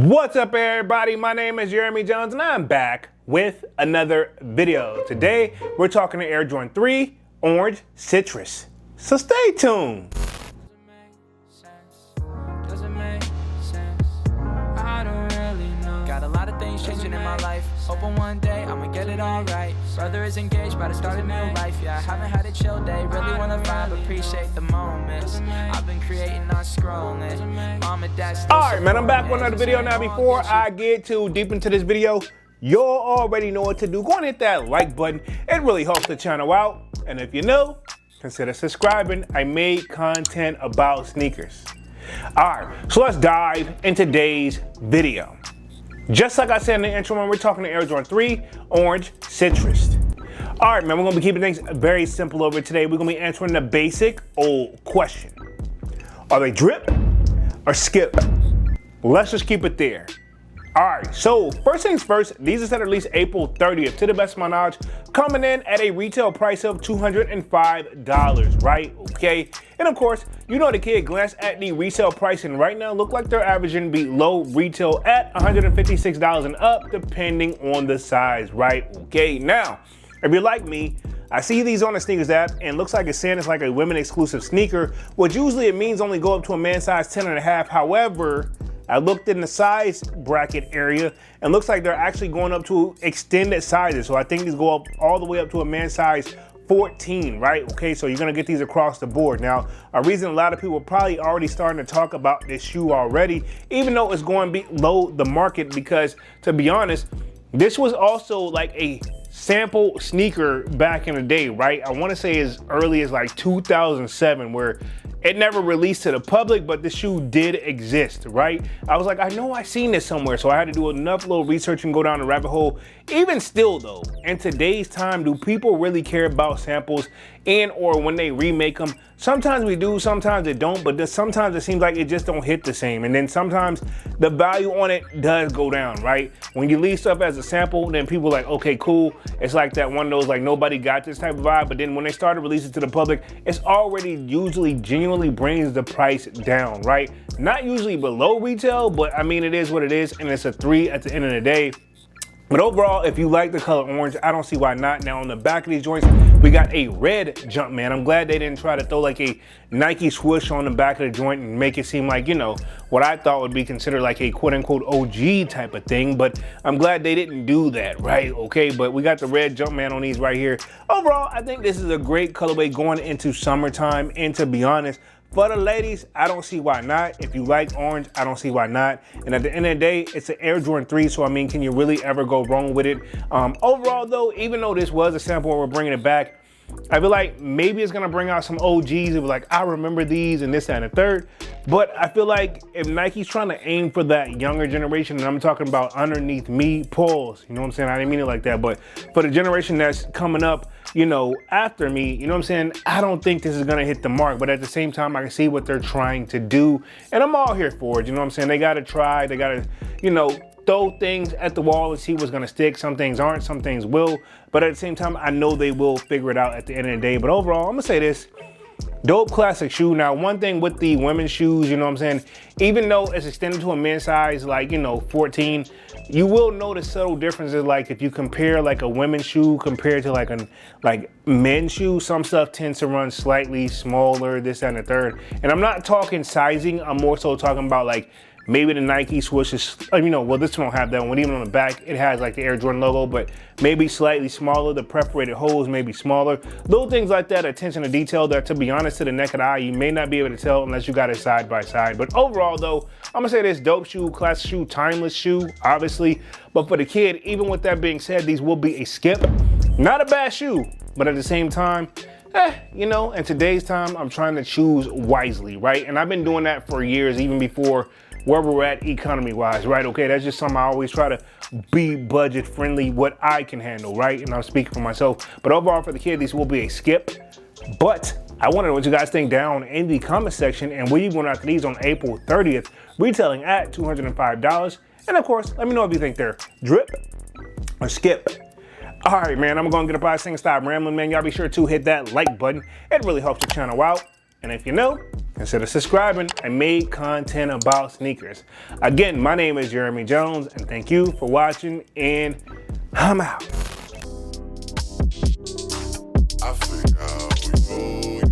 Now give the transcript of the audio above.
What's up, everybody? My name is Jeremy Jones and I'm back with another video. Today we're talking to Air Jordan 3 Orange Citrus, so stay tuned. Got a lot of things changing in my life. Hoping one day I'ma get it all right. Brother is engaged, about to start a new life. Yeah, I haven't had a chill day. Really wanna vibe, appreciate the moments. I've been creating, not scrolling. Mom and dad still. Alright, man, I'm back with another video. Now, before I get too deep into this video, you already know what to do. Go and hit that like button. It really helps the channel out. And if you're new, consider subscribing. I made content about sneakers. Alright, so let's dive into today's video. Just like I said in the intro, when we're talking to Air Jordan 3 Orange Citrus. All right, man, we're gonna be keeping things very simple over today. We're gonna be answering the basic old question. Are they drip or skip? Let's just keep it there. All right, so first things first, these are set at least April 30th, to the best of my knowledge, coming in at a retail price of $205, right? Okay, and of course, you know the kid glanced at the resale price and right now look like they're averaging below retail at $156 and up, depending on the size, right? Okay, now, if you're like me, I see these on the sneakers app and looks like it's saying it's like a women exclusive sneaker, which usually it means only go up to a man size 10.5. However, I looked in the size bracket area and looks like they're actually going up to extended sizes. So I think these go up all the way up to a man size 14, right? Okay, so you're gonna get these across the board. Now, a reason a lot of people are probably already starting to talk about this shoe already, even though it's going below the market, because to be honest, this was also like a sample sneaker back in the day, right? I wanna say as early as like 2007, where it never released to the public, but the shoe did exist, right? I was like, I know I seen this somewhere, so I had to do enough little research and go down the rabbit hole. Even still though, in today's time, do people really care about samples and or when they remake them? Sometimes we do, sometimes it don't, but sometimes it seems like it just don't hit the same. And then sometimes the value on it does go down, right? When you leave stuff as a sample, then people are like, okay, cool. It's like that one of those, like nobody got this type of vibe, but then when they started releasing to the public, it's already usually genuinely brings the price down, right? Not usually below retail, but I mean, it is what it is, and it's a 3 at the end of the day. But overall, if you like the color orange, I don't see why not. Now on the back of these joints, we got a red Jumpman. I'm glad they didn't try to throw like a Nike swoosh on the back of the joint and make it seem like, you know, what I thought would be considered like a quote unquote OG type of thing. But I'm glad they didn't do that, right? Okay, but we got the red Jumpman on these right here. Overall, I think this is a great colorway going into summertime. And to be honest, for the ladies, I don't see why not. If you like orange, I don't see why not. And at the end of the day, it's an Air Jordan 3, so I mean, can you really ever go wrong with it? Overall though, even though this was a sample and we're bringing it back, I feel like maybe it's gonna bring out some OGs that were like, I remember these and this, that, and the third. But I feel like if Nike's trying to aim for that younger generation, and I'm talking about underneath me, pause, you know what I'm saying? I didn't mean it like that, but for the generation that's coming up, you know, after me, you know what I'm saying? I don't think this is gonna hit the mark, but at the same time, I can see what they're trying to do. And I'm all here for it, you know what I'm saying? They gotta try, they gotta, you know, throw things at the wall and see what's gonna stick. Some things aren't, some things will. But at the same time, I know they will figure it out at the end of the day. But overall, I'm gonna say this, dope classic shoe. Now, one thing with the women's shoes, you know what I'm saying? Even though it's extended to a men's size, like, you know, 14, you will notice subtle differences. Like if you compare like a women's shoe compared to like a men's shoe, some stuff tends to run slightly smaller, this, that, and the third. And I'm not talking sizing, I'm more so talking about like maybe the Nike swoosh is, you know, well, this one don't have that one. Even on the back, it has like the Air Jordan logo, but maybe slightly smaller. The perforated holes may be smaller. Little things like that, attention to detail that, to be honest, to the naked eye, you may not be able to tell unless you got it side by side. But overall though, I'm gonna say this, dope shoe, classic shoe, timeless shoe, obviously. But for the kid, even with that being said, these will be a skip. Not a bad shoe, but at the same time, you know, in today's time, I'm trying to choose wisely, right? And I've been doing that for years, even before where we're at economy-wise, right? Okay, that's just something I always try to be budget-friendly, what I can handle, right? And I'm speaking for myself. But overall, for the kid, these will be a skip. But I want to know what you guys think down in the comment section. And we're going after these on April 30th, retailing at $205. And of course, let me know if you think they're drip or skip. All right, man, I'm going to get up out of this thing and stop rambling, man. Y'all be sure to hit that like button. It really helps the channel out. And if you're new, consider subscribing. I made content about sneakers. Again, my name is Jeremy Jones, and thank you for watching, and I'm out. I figure out we go.